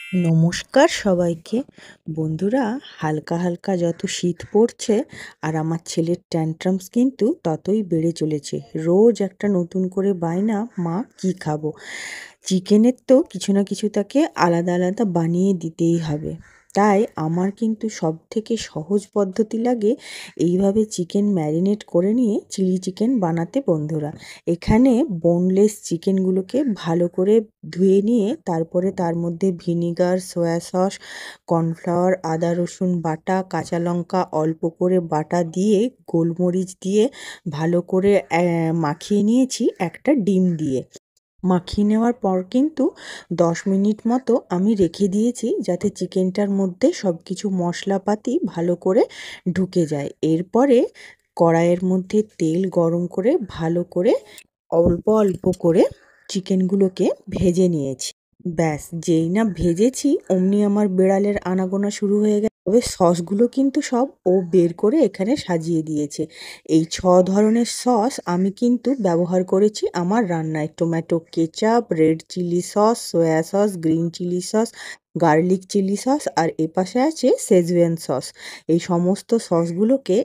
নমস্কার সবাইকে। বন্ধুরা, হালকা হালকা যত শীত পড়ছে আর আমার ছেলের ট্যান্ট্রামস কিন্তু ততই বেড়ে চলেছে। রোজ একটা নতুন করে বায়না, মা কি খাবো। চিকেনের তো কিছু না কিছু তাকে আলাদা আলাদা বানিয়ে দিতেই হবে। তাই আমার কিন্তু সব থেকে সহজ পদ্ধতি লাগে এইভাবে চিকেন ম্যারিনেট করে নিয়ে চিলি চিকেন বানাতে। বন্ধুরা, এখানে বোনলেস চিকেনগুলোকে ভালো করে ধুয়ে নিয়ে তারপরে তার মধ্যে ভিনিগার, সয়া সস, কর্নফ্লাওয়ার, আদা রসুন বাটা, কাঁচা লঙ্কা অল্প করে বাটা দিয়ে, গোলমরিচ দিয়ে ভালো করে মাখিয়ে নিয়েছি একটা ডিম দিয়ে। মাখিয়ে নেওয়ার পর কিন্তু 10 মিনিট মতো আমি রেখে দিয়েছি, যাতে চিকেনটার মধ্যে সব কিছু মশলাপাতি ভালো করে ঢুকে যায়। এরপরে কড়াইয়ের মধ্যে তেল গরম করে ভালো করে অল্প অল্প করে চিকেনগুলোকে ভেজে নিয়েছি। ব্যাস, যেই না ভেজেছি অমনি আমার বেড়ালের আনাগোনা শুরু হয়ে গেছে। তবে সসগুলো কিন্তু সব ও বের করে এখানে সাজিয়ে দিয়েছে। এই 6 ধরনের সস আমি কিন্তু ব্যবহার করেছি আমার রান্নায়: tomato ketchup, red chilli sauce, soya sauce, green chilli sauce, garlic chilli sauce, আর এপাশে আছে শেজওয়ান সস। এই সমস্ত সসগুলোকে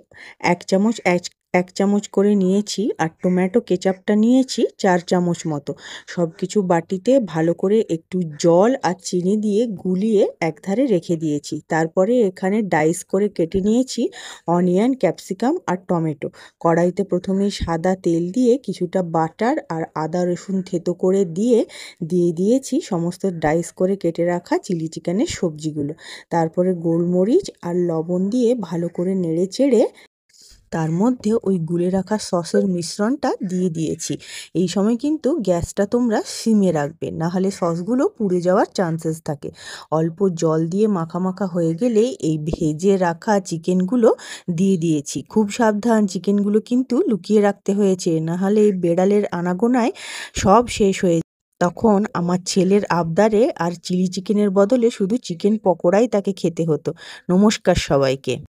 এক চামচ এক চামচ করে নিয়েছি, আর টমেটো কেচাপটা নিয়েছি 4 চামচ মতো। সব কিছু বাটিতে ভালো করে একটু জল আর চিনি দিয়ে গুলিয়ে একধারে রেখে দিয়েছি। তারপরে এখানে ডাইস করে কেটে নিয়েছি অনিয়ন, ক্যাপসিকাম আর টমেটো। কড়াইতে প্রথমেই সাদা তেল দিয়ে কিছুটা বাটার আর আদা রসুন থেতো করে দিয়ে দিয়েছি সমস্ত ডাইস করে কেটে রাখা চিলি চিকেনের সবজিগুলো। তারপরে গোলমরিচ আর লবণ দিয়ে ভালো করে নেড়ে চেড়ে তার মধ্যে ওই গুলে রাখা সসের মিশ্রণটা দিয়ে দিয়েছি। এই সময় কিন্তু গ্যাসটা তোমরা সিমে রাখবে, নাহলে সসগুলো পুড়ে যাওয়ার চান্সেস থাকে। অল্প জল দিয়ে মাখা মাখা হয়ে গেলে এই ভেজে রাখা চিকেনগুলো দিয়ে দিয়েছি। খুব সাবধান, চিকেনগুলো কিন্তু লুকিয়ে রাখতে হয়েছে, নাহলে এই বেড়ালের আনাগোনায় সব শেষ হয়ে তখন আমার ছেলের আবদারে আর চিলি চিকেনের বদলে শুধু চিকেন পকোড়াই তাকে খেতে হতো। নমস্কার সবাইকে।